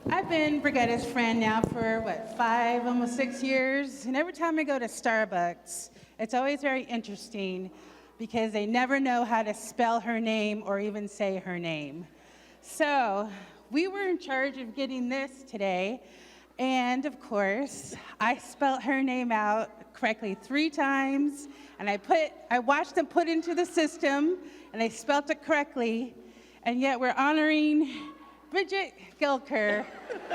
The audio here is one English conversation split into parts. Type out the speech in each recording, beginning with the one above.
I've been Brigetta's friend now for, 5, almost 6 years. And every time I go to Starbucks, it's always very interesting because they never know how to spell her name or even say her name. So we were in charge of getting this today. And of course, I spelled her name out correctly 3 times. And I watched them put into the system, and they spelled it correctly. And yet we're honoring Brigetta Guelker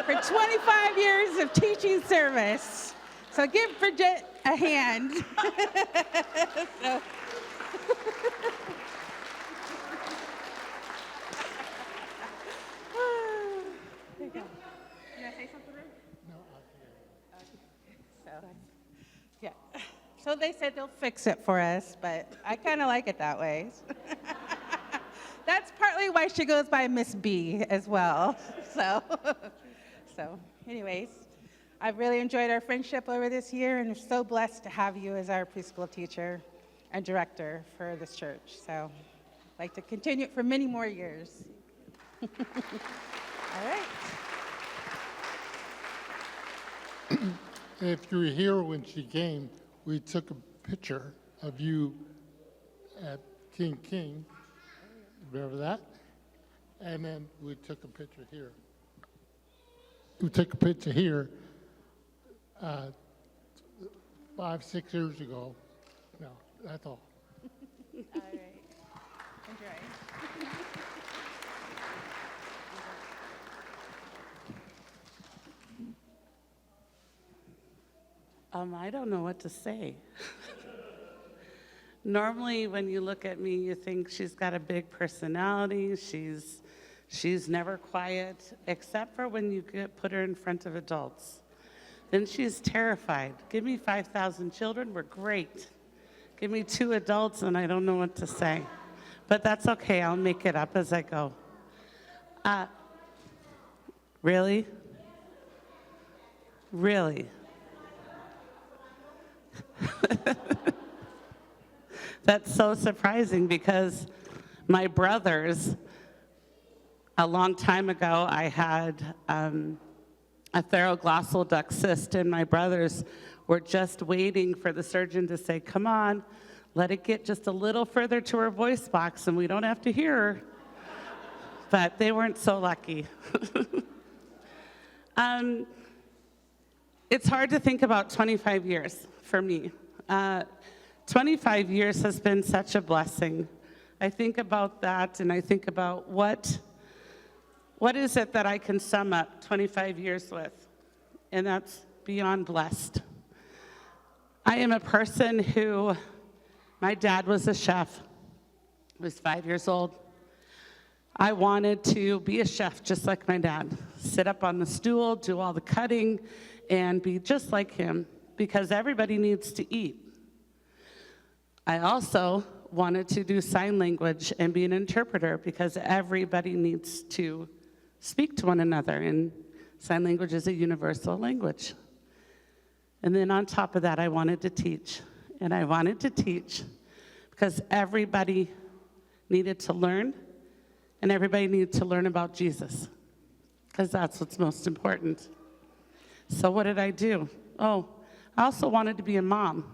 for 25 years of teaching service. So give Brigetta a hand. So. There you go. You want to say something, Rick? No, okay. Yeah. So they said they'll fix it for us, but I kind of like it that way. That's partly why she goes by Miss B as well. So anyways, I've really enjoyed our friendship over this year, and I'm so blessed to have you as our preschool teacher and director for this church. So I'd like to continue it for many more years. All right. If you were here when she came, we took a picture of you at King. Remember that? And then we took a picture here. We took a picture here 5, 6 years ago. No, that's all. All right. Enjoy. I don't know what to say. Normally, when you look at me, you think she's got a big personality. She's never quiet, except for when you put her in front of adults. Then she's terrified. Give me 5,000 children, we're great. Give me 2 adults, and I don't know what to say. But that's okay, I'll make it up as I go. Really? Really? That's so surprising because my brothers, a long time ago, I had a theroglossal duct cyst, and my brothers were just waiting for the surgeon to say, come on, let it get just a little further to her voice box and we don't have to hear her. But they weren't so lucky. It's hard to think about 25 years for me. 25 years has been such a blessing. I think about that, and I think about what is it that I can sum up 25 years with, and that's beyond blessed. I am a person who, my dad was a chef. I was 5 years old. I wanted to be a chef just like my dad, sit up on the stool, do all the cutting, and be just like him, because everybody needs to eat. I also wanted to do sign language and be an interpreter because everybody needs to speak to one another, and sign language is a universal language. And then on top of that, I wanted to teach. And I wanted to teach because everybody needed to learn, and everybody needed to learn about Jesus, because that's what's most important. So what did I do? Oh, I also wanted to be a mom.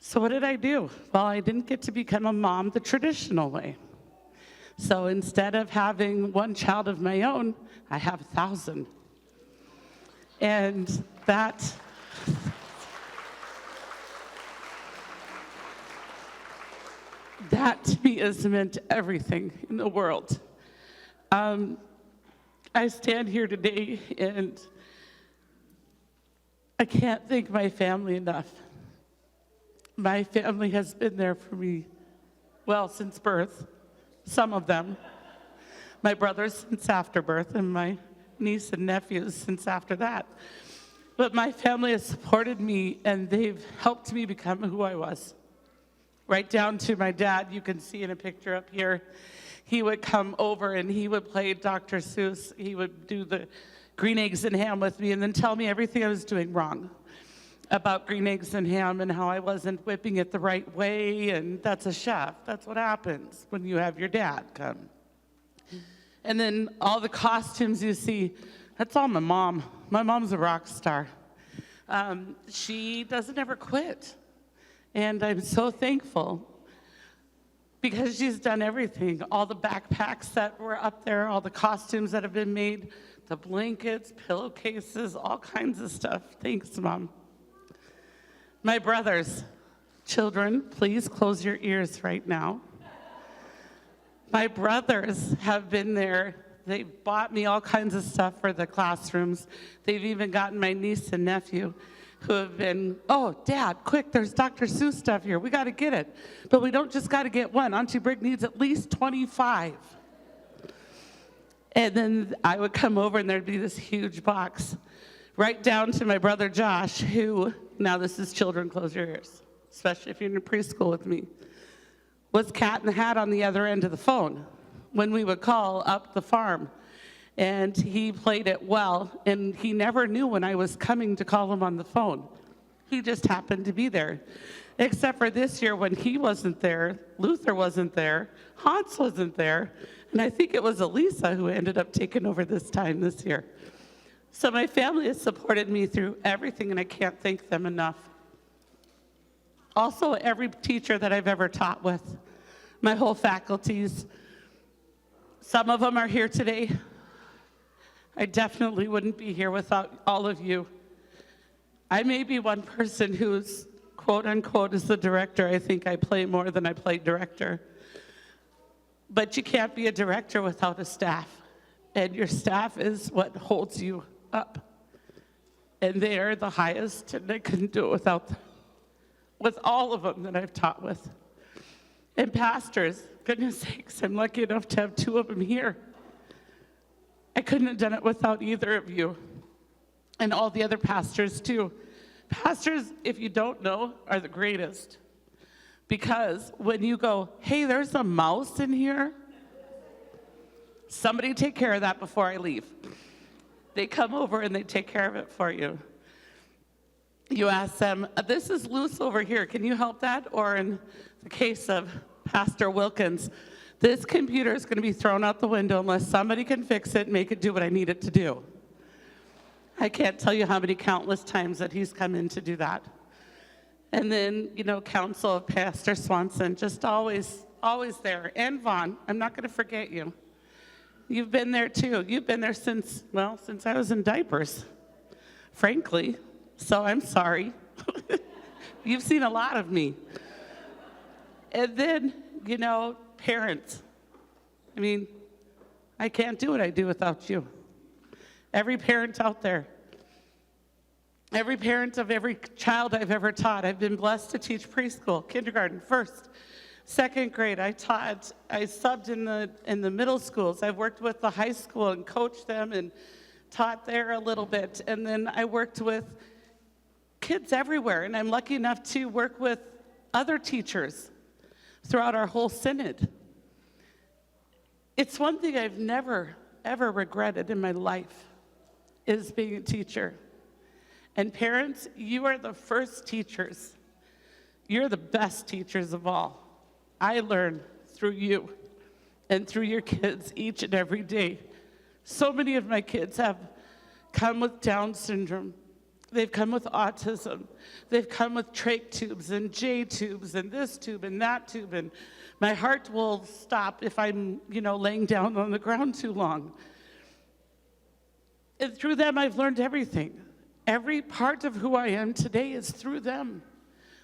So what did I do? Well, I didn't get to become a mom the traditional way. So instead of having 1 child of my own, I have 1,000. And that to me has meant everything in the world. I stand here today and I can't thank my family enough. My family has been there for me, well, since birth, some of them. My brothers since after birth, and my niece and nephews since after that. But my family has supported me, and they've helped me become who I was. Right down to my dad, you can see in a picture up here. He would come over and he would play Dr. Seuss. He would do the green eggs and ham with me and then tell me everything I was doing wrong about green eggs and ham and how I wasn't whipping it the right way, and that's a chef. That's what happens when you have your dad come. And then all the costumes you see, that's all my mom. My mom's a rock star. She doesn't ever quit. And I'm so thankful because she's done everything. All the backpacks that were up there, all the costumes that have been made, the blankets, pillowcases, all kinds of stuff. Thanks, Mom. My brothers, children, please close your ears right now. My brothers have been there. They've bought me all kinds of stuff for the classrooms. They've even gotten my niece and nephew who have been, oh, Dad, quick, there's Dr. Seuss stuff here. We got to get it. But we don't just got to get one. Auntie Brig needs at least 25. And then I would come over and there'd be this huge box, right down to my brother Josh, who, now this is children, close your ears, especially if you're in preschool with me, was Cat in the Hat on the other end of the phone when we would call up the farm. And he played it well, and he never knew when I was coming to call him on the phone. He just happened to be there. Except for this year when he wasn't there, Luther wasn't there, Hans wasn't there, and I think it was Elisa who ended up taking over this time this year. So my family has supported me through everything, and I can't thank them enough. Also, every teacher that I've ever taught with, my whole faculties. Some of them are here today. I definitely wouldn't be here without all of you. I may be one person who's, quote unquote, is the director. I think I play more than I play director. But you can't be a director without a staff. And your staff is what holds you up. And they are the highest, and I couldn't do it without them. With all of them that I've taught with. And pastors, goodness sakes, I'm lucky enough to have 2 of them here. I couldn't have done it without either of you. And all the other pastors too. Pastors, if you don't know, are the greatest. Because when you go, hey, there's a mouse in here, somebody take care of that before I leave. They come over and they take care of it for you. You ask them, this is loose over here, can you help that? Or in the case of Pastor Wilkins, this computer is going to be thrown out the window unless somebody can fix it and make it do what I need it to do. I can't tell you how many countless times that he's come in to do that. And then, counsel of Pastor Swanson, just always there. And Vaughn, I'm not going to forget you. You've been there too. You've been there since I was in diapers, frankly. So I'm sorry. You've seen a lot of me. And then, parents. I can't do what I do without you. Every parent out there. Every parent of every child I've ever taught. I've been blessed to teach preschool, kindergarten, first, second grade. I subbed in the middle schools. I've worked with the high school and coached them and taught there a little bit. And then I worked with kids everywhere, and I'm lucky enough to work with other teachers throughout our whole synod. It's one thing I've never, ever regretted in my life is being a teacher. And parents, you are the first teachers. You're the best teachers of all. I learn through you and through your kids each and every day. So many of my kids have come with Down syndrome. They've come with autism. They've come with trach tubes and J tubes and this tube and that tube. And my heart will stop if I'm, laying down on the ground too long. And through them, I've learned everything. Every part of who I am today is through them,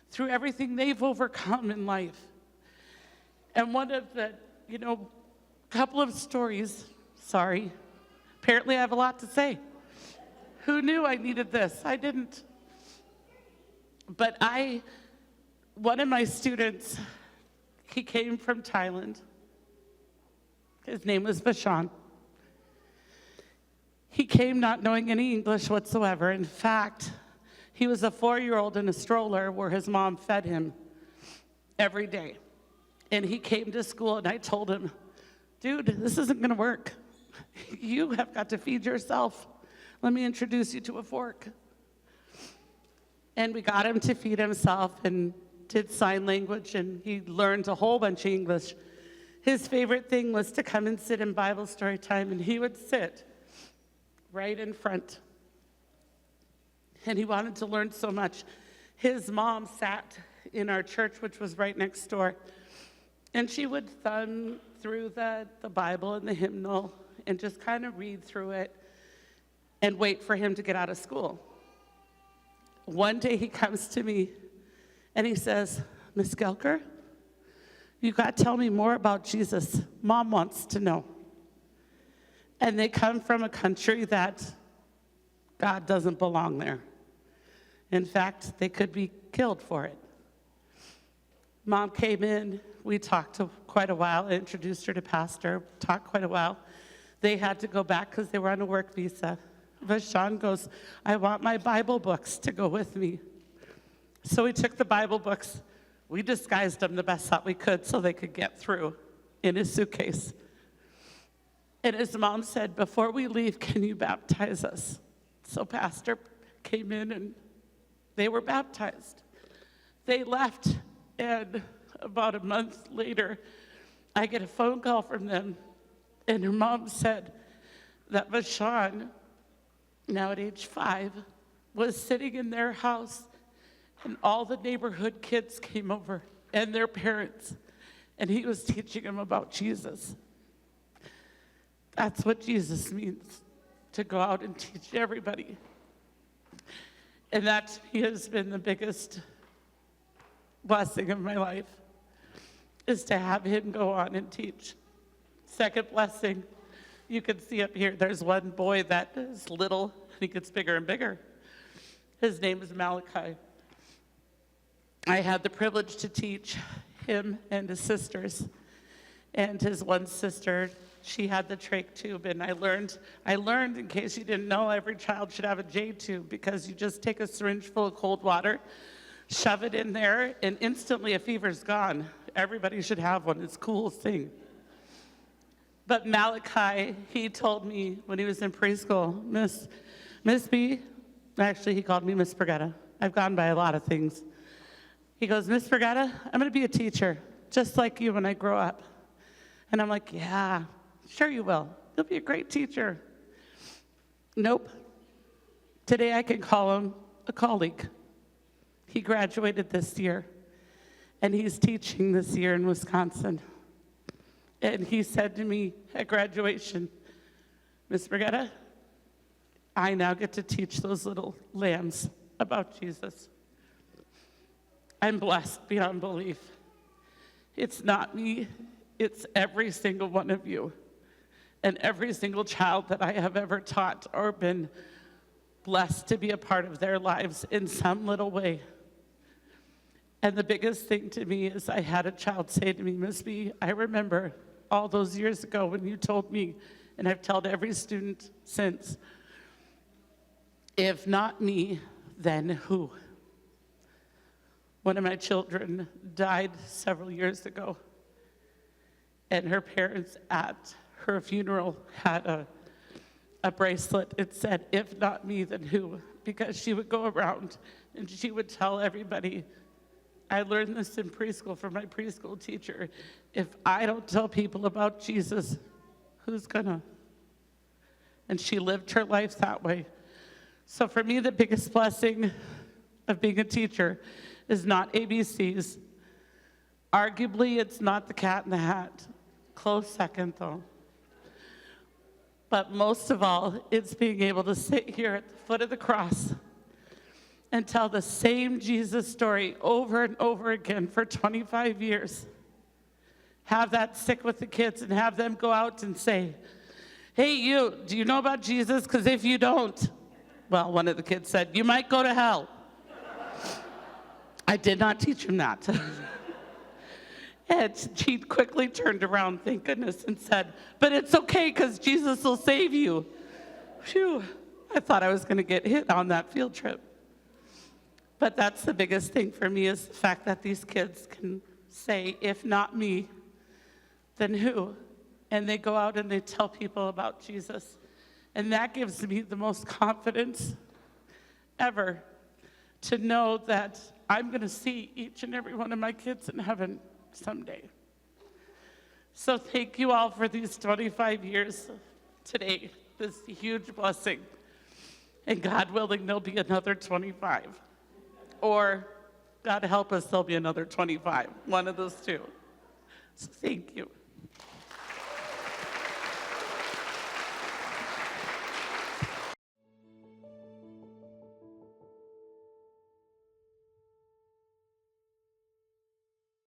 through everything they've overcome in life. And one of the, couple of stories, sorry, apparently I have a lot to say. Who knew I needed this? I didn't. But one of my students, he came from Thailand. His name was Vashon. He came not knowing any English whatsoever. In fact, he was a 4-year-old in a stroller where his mom fed him every day. And he came to school and I told him, dude, this isn't gonna work. You have got to feed yourself. Let me introduce you to a fork. And we got him to feed himself and did sign language, and he learned a whole bunch of English. His favorite thing was to come and sit in Bible story time, and he would sit right in front. And he wanted to learn so much. His mom sat in our church, which was right next door, and she would thumb through the Bible and the hymnal and just kind of read through it and wait for him to get out of school. One day he comes to me and he says, "Miss Guelker, you got to tell me more about Jesus. Mom wants to know." And they come from a country that God doesn't belong there. In fact, they could be killed for it. Mom came in, we talked quite a while. I introduced her to pastor, talked quite a while. They had to go back because they were on a work visa. Vashon goes, "I want my Bible books to go with me." So we took the Bible books. We disguised them the best that we could so they could get through in his suitcase. And his mom said, "Before we leave, can you baptize us?" So pastor came in and they were baptized. They left, and about a month later, I get a phone call from them, and her mom said that Vashon, now at age 5, was sitting in their house, and all the neighborhood kids came over, and their parents, and he was teaching them about Jesus. That's what Jesus means, to go out and teach everybody. And that to me has been the biggest blessing of my life, is to have him go on and teach. Second blessing, you can see up here, there's one boy that is little, and he gets bigger and bigger. His name is Malachi. I had the privilege to teach him and his sisters. And his one sister, she had the trach tube, and I learned, in case you didn't know, every child should have a J tube, because you just take a syringe full of cold water, shove it in there, and instantly a fever's gone. Everybody should have one. It's the coolest thing. But Malachi, he told me when he was in preschool, Miss B, actually he called me Miss Brigetta. I've gone by a lot of things. He goes, "Miss Brigetta, I'm going to be a teacher, just like you when I grow up." And I'm like, "Yeah, sure you will. You'll be a great teacher." Nope. Today I can call him a colleague. He graduated this year, and he's teaching this year in Wisconsin. And he said to me at graduation, "Miss Brigetta, I now get to teach those little lambs about Jesus." I'm blessed beyond belief. It's not me, it's every single one of you, and every single child that I have ever taught or been blessed to be a part of their lives in some little way. And the biggest thing to me is I had a child say to me, "Miss B, I remember all those years ago when you told me," and I've told every student since, "If not me, then who?" One of my children died several years ago, and her parents at her funeral had a bracelet. It said, "If not me, then who?" Because she would go around and she would tell everybody, I learned this in preschool from my preschool teacher, "If I don't tell people about Jesus, who's gonna?" And she lived her life that way. So for me, the biggest blessing of being a teacher is not ABCs. Arguably, it's not the Cat in the Hat. Close second, though. But most of all, it's being able to sit here at the foot of the cross and tell the same Jesus story over and over again for 25 years. Have that stick with the kids and have them go out and say, "Hey, you, do you know about Jesus? Because if you don't," well, one of the kids said, "You might go to hell." I did not teach him that. And she quickly turned around, thank goodness, and said, "But it's okay because Jesus will save you." Phew, I thought I was going to get hit on that field trip. But that's the biggest thing for me, is the fact that these kids can say, "If not me, then who?" And they go out and they tell people about Jesus. And that gives me the most confidence ever to know that I'm going to see each and every one of my kids in heaven someday. So thank you all for these 25 years today, this huge blessing. And God willing, there'll be another 25. Or, God help us, there'll be another 25. One of those two. So thank you.